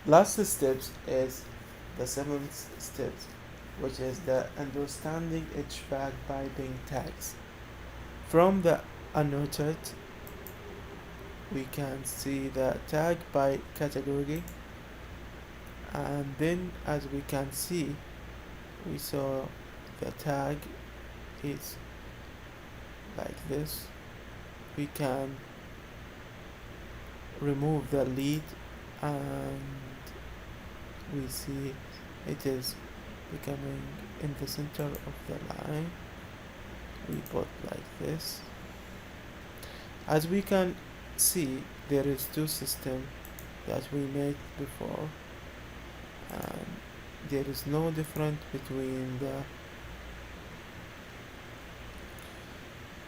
Last steps is the seventh step, which is the understanding HVAC piping tags. From the annotated, we can see the tag by category, and then as we can see, we saw the tag is like this. We can remove the lead, and we see it is becoming in the center of the line. We put like this. As we can see, there is two systems that we made before, and there is no difference between the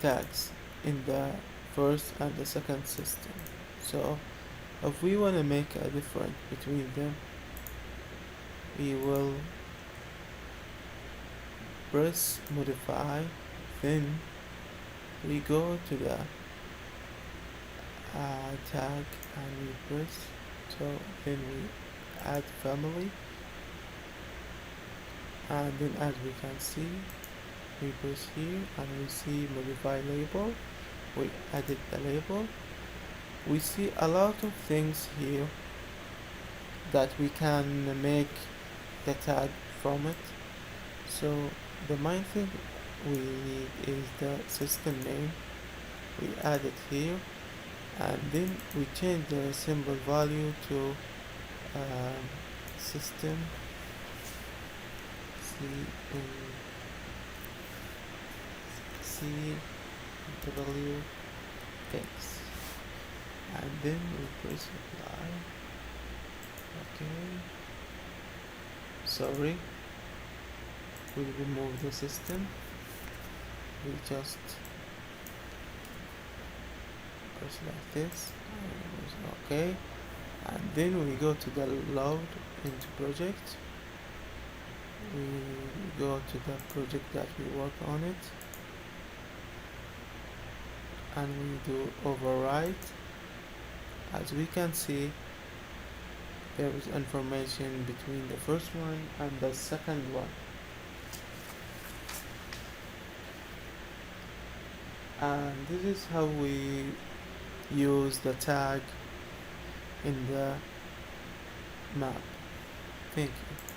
tags in the first and the second system. So if we want to make a difference between them, we will press modify, then we go to the tag and we press, so then we add family, and then as we can see, we press here and we see modify label. We added the label. We see a lot of things here that we can make the tag from it. So the main thing we need is the system name. We add it here, and then we change the symbol value to system CWX, and then we press apply. Okay, sorry, we remove the system. We just press like this, okay, and then we go to the load into project. We go to the project that we work on it, and we do overwrite. As we can see, there is information between the first one and the second one, and this is how we use the tag in the map. Thank you.